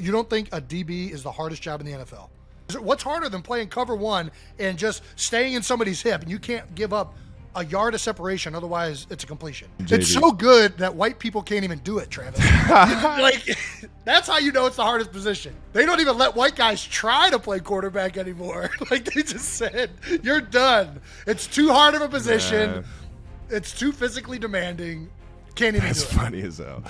you don't think a DB is the hardest job in the NFL? What's harder than playing cover one and just staying in somebody's hip, and you can't give up a yard of separation, otherwise it's a completion. JV. It's so good that white people can't even do it, Travis. Like, that's how you know it's the hardest position. They don't even let white guys try to play quarterback anymore. Like, they just said, you're done. It's too hard of a position. It's too physically demanding. Can't even do it. That's funny as hell.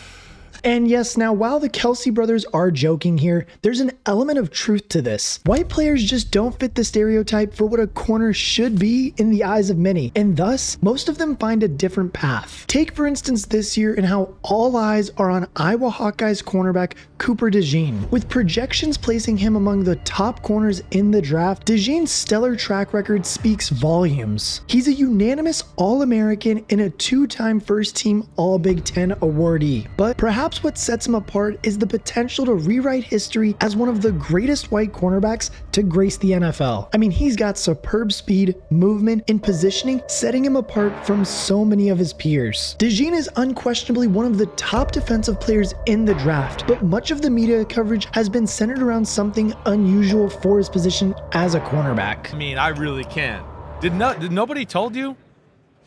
And yes, now while the Kelsey brothers are joking here, there's an element of truth to this. White players just don't fit the stereotype for what a corner should be in the eyes of many, and thus, most of them find a different path. Take for instance this year and how all eyes are on Iowa Hawkeyes cornerback Cooper DeJean. With projections placing him among the top corners in the draft, DeJean's stellar track record speaks volumes. He's a unanimous All-American and a two-time first-team All-Big Ten awardee, but perhaps what sets him apart is the potential to rewrite history as one of the greatest white cornerbacks to grace the NFL. I mean, he's got superb speed, movement, and positioning, setting him apart from so many of his peers. DeJean is unquestionably one of the top defensive players in the draft, but much of the media coverage has been centered around something unusual for his position as a cornerback. I mean, I really can't. Did nobody told you?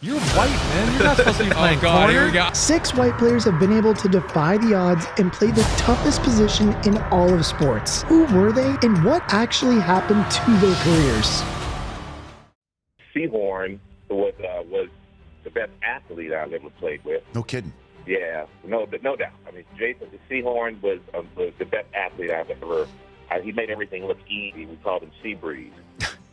You're white, man. You're not supposed to be playing corner. Here we go. 6 white players have been able to defy the odds and play the toughest position in all of sports. Who were they, and what actually happened to their careers? Seahorn was the best athlete I've ever played with. No kidding. Yeah, no doubt. I mean, Jason Seahorn was the best athlete I've ever. He made everything look easy. We called him Sea Breeze.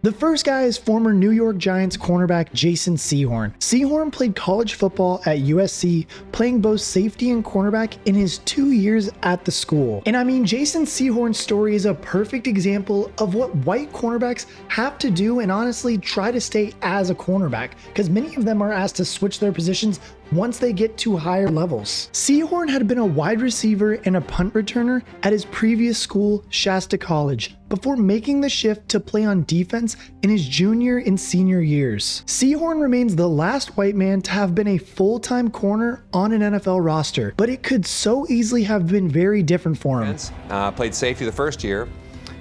The first guy is former New York Giants cornerback Jason Seahorn. Seahorn played college football at USC, playing both safety and cornerback in his 2 years at the school. And I mean, Jason Seahorn's story is a perfect example of what white cornerbacks have to do and honestly try to stay as a cornerback, because many of them are asked to switch their positions once they get to higher levels. Seahorn had been a wide receiver and a punt returner at his previous school, Shasta College, before making the shift to play on defense in his junior and senior years. Seahorn remains the last white man to have been a full-time corner on an NFL roster, but it could so easily have been very different for him. Played safety the first year,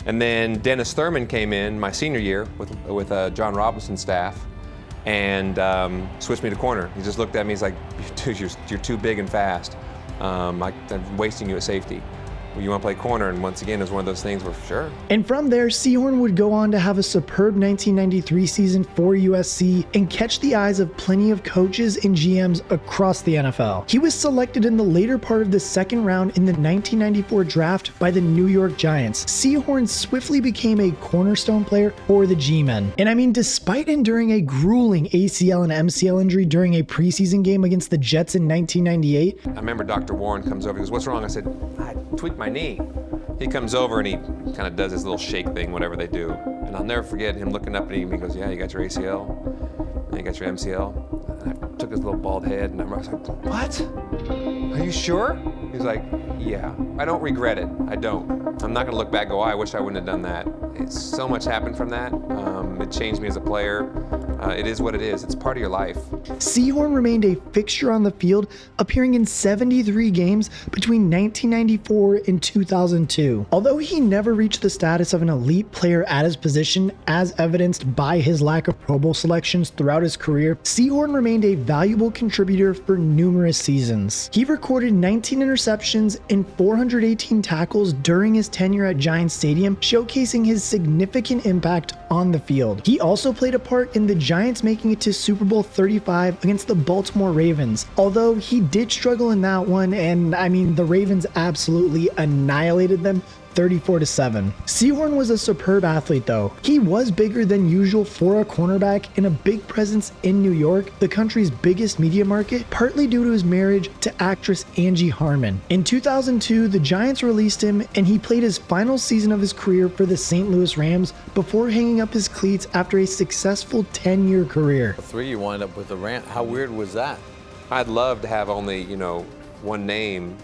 and then Dennis Thurman came in my senior year with John Robinson's staff, and switched me to corner. He just looked at me, he's like, dude, you're too big and fast. I'm wasting you at safety. You want to play corner? And once again, it was one of those things where, sure. And from there, Seahorn would go on to have a superb 1993 season for USC and catch the eyes of plenty of coaches and GMs across the NFL. He was selected in the later part of the second round in the 1994 draft by the New York Giants. Seahorn swiftly became a cornerstone player for the G-Men. And I mean, despite enduring a grueling ACL and MCL injury during a preseason game against the Jets in 1998. I remember Dr. Warren comes over, he goes, what's wrong? I said, I tweaked my knee. He comes over and he kind of does his little shake thing, whatever they do. And I'll never forget him looking up at me and he goes, yeah, you got your ACL, and you got your MCL. And I took his little bald head and I was like, what? Are you sure? He's like, yeah. I don't regret it. I don't. I'm not gonna look back and go, I wish I wouldn't have done that. So much happened from that. It changed me as a player. It is what it is. It's part of your life. Seahorn remained a fixture on the field, appearing in 73 games between 1994 and 2002. Although he never reached the status of an elite player at his position, as evidenced by his lack of Pro Bowl selections throughout his career, Seahorn remained a valuable contributor for numerous seasons. He recorded 19 interceptions and 418 tackles during his tenure at Giants Stadium, showcasing his significant impact on the field. He also played a part in the Giants making it to Super Bowl 35 against the Baltimore Ravens, although he did struggle in that one, and I mean, the Ravens absolutely annihilated them 34-7. Seahorn was a superb athlete though. He was bigger than usual for a cornerback and a big presence in New York, the country's biggest media market, partly due to his marriage to actress Angie Harmon. In 2002, the Giants released him and he played his final season of his career for the St. Louis Rams before hanging up his cleats after a successful 10-year career. 3, you wind up with the Rams. How weird was that? I'd love to have only, one name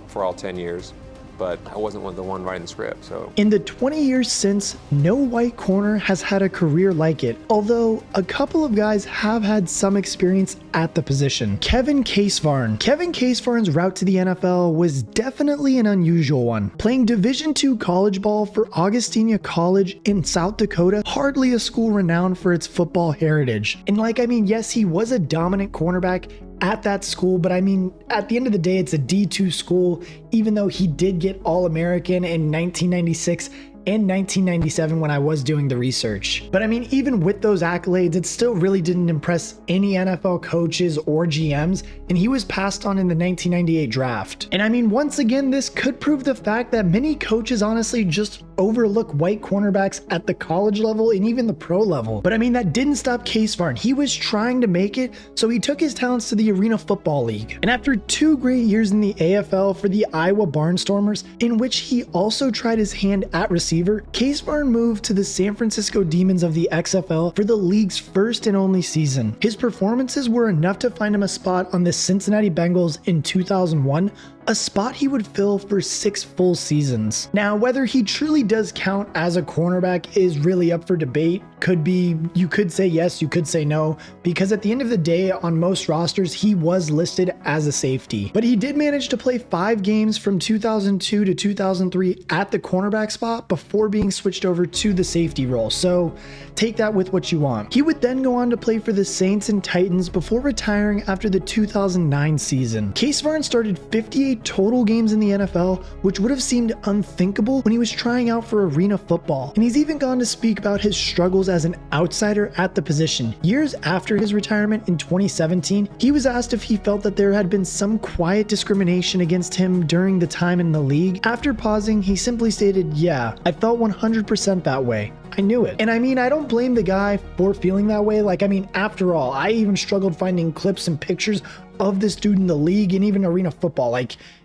for all 10 years. but I wasn't the one writing the script. So in the 20 years since, no white corner has had a career like it, although a couple of guys have had some experience at the position. Kevin Kaesviharn's route to the NFL was definitely an unusual one. Playing Division II college ball for Augustana College in South Dakota, hardly a school renowned for its football heritage. And yes, he was a dominant cornerback at that school, but at the end of the day, it's a D2 school, even though he did get All-American in 1996 and 1997 when I was doing the research. But even with those accolades, it still really didn't impress any NFL coaches or GMs, and he was passed on in the 1998 draft. And once again, this could prove the fact that many coaches honestly just overlook white cornerbacks at the college level and even the pro level. But that didn't stop Kaesviharn. He was trying to make it, so he took his talents to the Arena Football League. And after 2 great years in the AFL for the Iowa Barnstormers, in which he also tried his hand at receiver, Kaesviharn moved to the San Francisco Demons of the XFL for the league's first and only season. His performances were enough to find him a spot on the Cincinnati Bengals in 2001, a spot he would fill for 6 full seasons. Now, whether he truly does count as a cornerback is really up for debate. You could say yes, you could say no, because at the end of the day, on most rosters, he was listed as a safety. But he did manage to play 5 games from 2002 to 2003 at the cornerback spot before being switched over to the safety role, so take that with what you want. He would then go on to play for the Saints and Titans before retiring after the 2009 season. Kaesviharn started 58 total games in the NFL, which would have seemed unthinkable when he was trying out for arena football. And he's even gone to speak about his struggles as an outsider at the position. Years after his retirement in 2017, he was asked if he felt that there had been some quiet discrimination against him during the time in the league. After pausing, he simply stated, "Yeah, I felt 100% that way. I knew it." And I don't blame the guy for feeling that way. After all, I even struggled finding clips and pictures of this dude in the league and even arena football.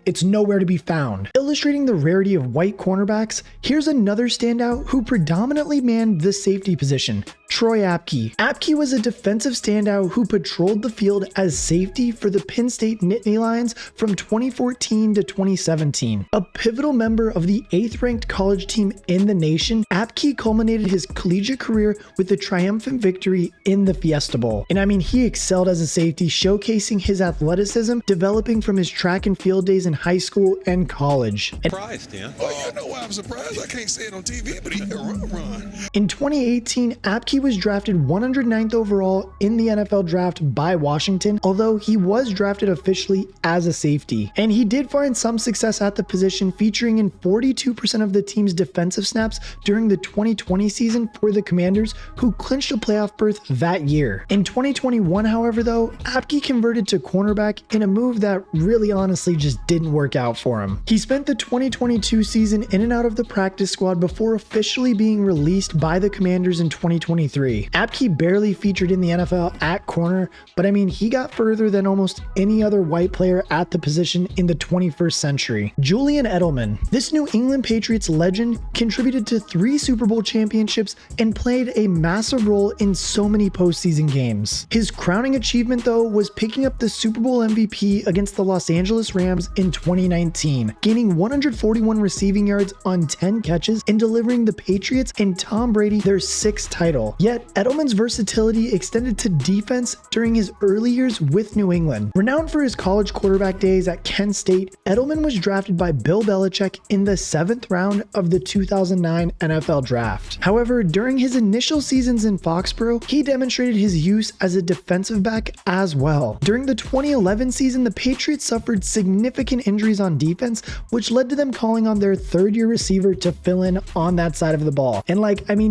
It's nowhere to be found. Illustrating the rarity of white cornerbacks, here's another standout who predominantly manned the safety position, Troy Apke. Apke was a defensive standout who patrolled the field as safety for the Penn State Nittany Lions from 2014 to 2017. A pivotal member of the 8th-ranked college team in the nation, Apke culminated his collegiate career with a triumphant victory in the Fiesta Bowl. And he excelled as a safety, showcasing his athleticism, developing from his track and field days in high school and college. Surprised, yeah. Oh, you know why I'm surprised? I can't say it on TV, but he can run. In 2018, Apke was drafted 109th overall in the NFL draft by Washington, although he was drafted officially as a safety. And he did find some success at the position, featuring in 42% of the team's defensive snaps during the 2020 season for the Commanders, who clinched a playoff berth that year. In 2021, however, though, Apke converted to cornerback in a move that really honestly just didn't work out for him. He spent the 2022 season in and out of the practice squad before officially being released by the Commanders in 2023. Apke barely featured in the NFL at corner, but he got further than almost any other white player at the position in the 21st century. Julian Edelman, this New England Patriots legend, contributed to 3 Super Bowl championships and played a massive role in so many postseason games. His crowning achievement, though, was picking up the Super Bowl MVP against the Los Angeles Rams in 2019, gaining 141 receiving yards on 10 catches and delivering the Patriots and Tom Brady their 6th title. Yet, Edelman's versatility extended to defense during his early years with New England. Renowned for his college quarterback days at Kent State, Edelman was drafted by Bill Belichick in the 7th round of the 2009 NFL Draft. However, during his initial seasons in Foxborough, he demonstrated his use as a defensive back as well. During the 2011 season, the Patriots suffered significant injuries on defense, which led to them calling on their 3rd-year receiver to fill in on that side of the ball. And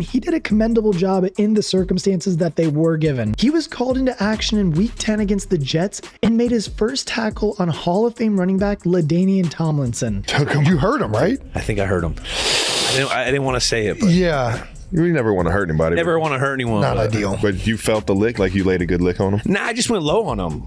he did a commendable job in the circumstances that they were given. He was called into action in Week 10 against the Jets and made his first tackle on Hall of Fame running back LaDainian Tomlinson. You heard him, right? I think I heard him. I didn't want to say it, but yeah. You never want to hurt anybody. Never want to hurt anyone. Not ideal. But you felt the lick, like you laid a good lick on him? Nah, I just went low on him.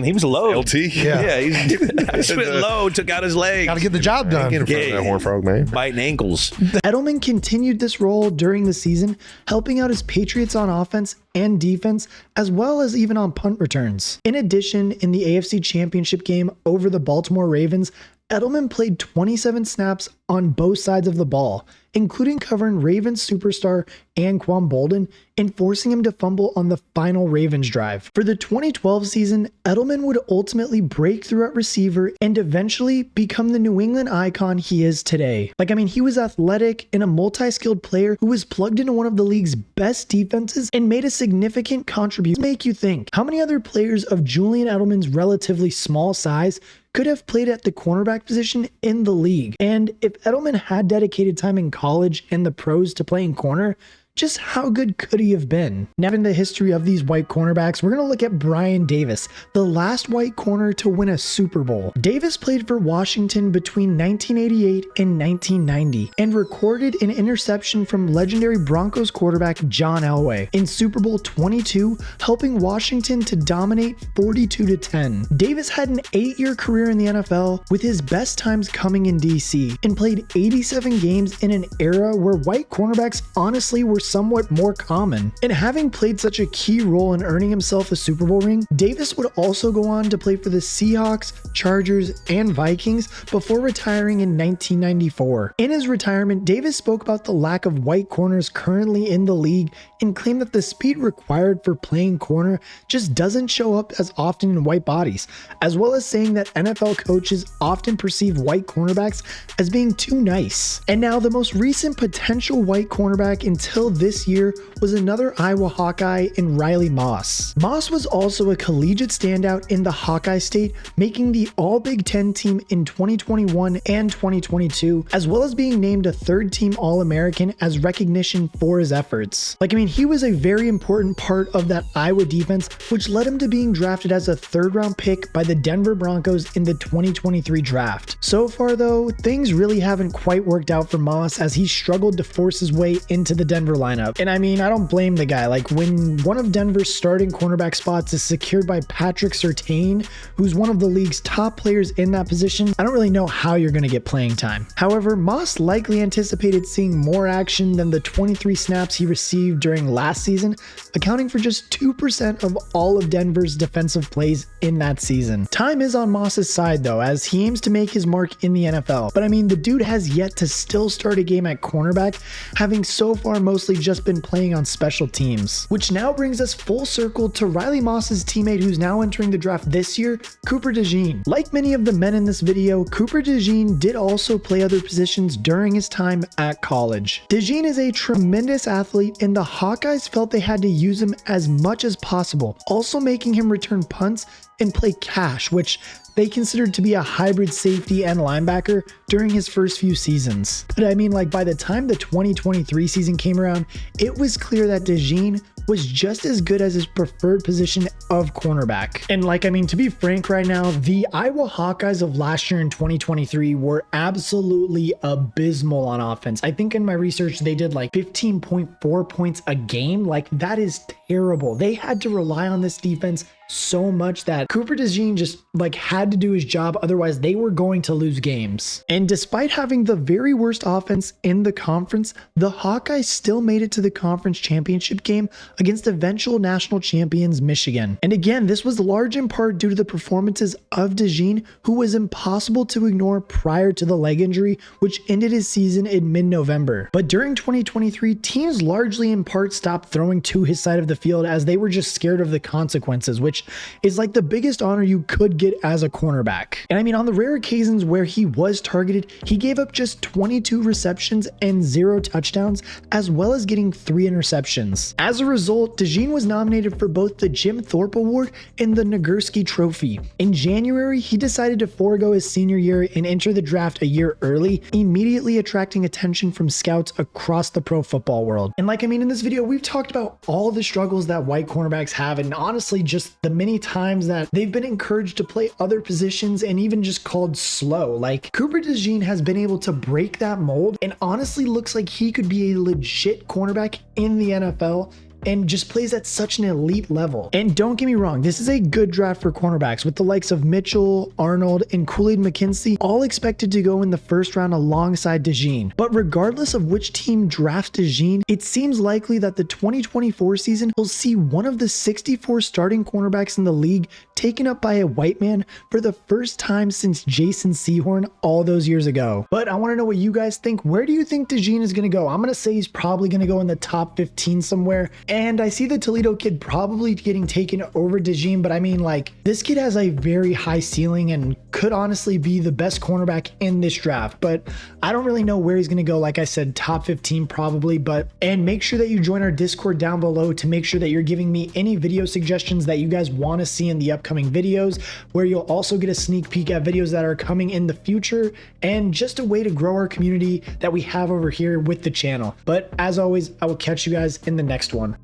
He was low. LT? Yeah. I just went low, took out his leg. Got to get the job done. Get in front of that horn frog, man. Biting ankles. Edelman continued this role during the season, helping out his Patriots on offense and defense, as well as even on punt returns. In addition, in the AFC Championship game over the Baltimore Ravens, Edelman played 27 snaps on both sides of the ball, including covering Ravens superstar Anquan Boldin and forcing him to fumble on the final Ravens drive. For the 2012 season, Edelman would ultimately break through at receiver and eventually become the New England icon he is today. He was athletic and a multi-skilled player who was plugged into one of the league's best defenses and made a significant contribution. Make you think, how many other players of Julian Edelman's relatively small size could have played at the cornerback position in the league? And if Edelman had dedicated time in college and the pros to playing corner, just how good could he have been? Now, in the history of these white cornerbacks, we're going to look at Brian Davis, the last white corner to win a Super Bowl. Davis played for Washington between 1988 and 1990 and recorded an interception from legendary Broncos quarterback John Elway in Super Bowl 22, helping Washington to dominate 42-10. Davis had an 8-year career in the NFL, with his best times coming in DC, and played 87 games in an era where white cornerbacks honestly were somewhat more common. And having played such a key role in earning himself a Super Bowl ring, Davis would also go on to play for the Seahawks, Chargers, and Vikings before retiring in 1994. In his retirement, Davis spoke about the lack of white corners currently in the league and claimed that the speed required for playing corner just doesn't show up as often in white bodies, as well as saying that NFL coaches often perceive white cornerbacks as being too nice. And now the most recent potential white cornerback until this year was another Iowa Hawkeye in Riley Moss. Moss was also a collegiate standout in the Hawkeye State, making the All Big Ten team in 2021 and 2022, as well as being named a third-team All-American as recognition for his efforts. He was a very important part of that Iowa defense, which led him to being drafted as a third-round pick by the Denver Broncos in the 2023 draft. So far, though, things really haven't quite worked out for Moss, as he struggled to force his way into the Denver lineup. And I don't blame the guy. When one of Denver's starting cornerback spots is secured by Patrick Surtain, who's one of the league's top players in that position, I don't really know how you're going to get playing time. However, Moss likely anticipated seeing more action than the 23 snaps he received during last season, accounting for just 2% of all of Denver's defensive plays in that season. Time is on Moss's side though, as he aims to make his mark in the NFL. But the dude has yet to still start a game at cornerback, having so far mostly just been playing on special teams. Which now brings us full circle to Riley Moss's teammate who's now entering the draft this year, Cooper DeJean. Like many of the men in this video, Cooper DeJean did also play other positions during his time at college. DeJean is a tremendous athlete, and the Hawkeyes felt they had to use him as much as possible, also making him return punts and play cash, which they considered to be a hybrid safety and linebacker during his first few seasons. But by the time the 2023 season came around, it was clear that DeJean was just as good as his preferred position of cornerback. And to be frank right now, the Iowa Hawkeyes of last year in 2023 were absolutely abysmal on offense. I think in my research, they did 15.4 points a game. That is terrible. They had to rely on this defense so much that Cooper DeJean just had to do his job, otherwise they were going to lose games. And despite having the very worst offense in the conference, the Hawkeyes still made it to the conference championship game against eventual national champions Michigan. And again, this was large in part due to the performances of DeJean, who was impossible to ignore prior to the leg injury, which ended his season in mid-November. But during 2023, teams largely in part stopped throwing to his side of the field as they were just scared of the consequences, which is the biggest honor you could get as a cornerback. And on the rare occasions where he was targeted, he gave up just 22 receptions and 0 touchdowns, as well as getting 3 interceptions. As a result, DeJean was nominated for both the Jim Thorpe Award and the Nagurski Trophy. In January, he decided to forego his senior year and enter the draft a year early, immediately attracting attention from scouts across the pro football world. And in this video, we've talked about all the struggles that white cornerbacks have, and honestly, just the many times that they've been encouraged to play other positions and even just called slow. Cooper DeJean has been able to break that mold and honestly looks like he could be a legit cornerback in the NFL and just plays at such an elite level. And don't get me wrong, this is a good draft for cornerbacks with the likes of Mitchell, Arnold, and Kool-Aid McKinstry all expected to go in the first round alongside DeJean. But regardless of which team drafts DeJean, it seems likely that the 2024 season will see one of the 64 starting cornerbacks in the league taken up by a white man for the first time since Jason Seahorn all those years ago. But I want to know what you guys think. Where do you think DeJean is going to go? I'm going to say he's probably going to go in the top 15 somewhere. And I see the Toledo kid probably getting taken over DeJean, but I mean, like, this kid has a very high ceiling and could honestly be the best cornerback in this draft. But I don't really know where he's going to go. Like I said, top 15 probably. And make sure that you join our Discord down below to make sure that you're giving me any video suggestions that you guys want to see in the upcoming videos, where you'll also get a sneak peek at videos that are coming in the future, and just a way to grow our community that we have over here with the channel. But as always, I will catch you guys in the next one.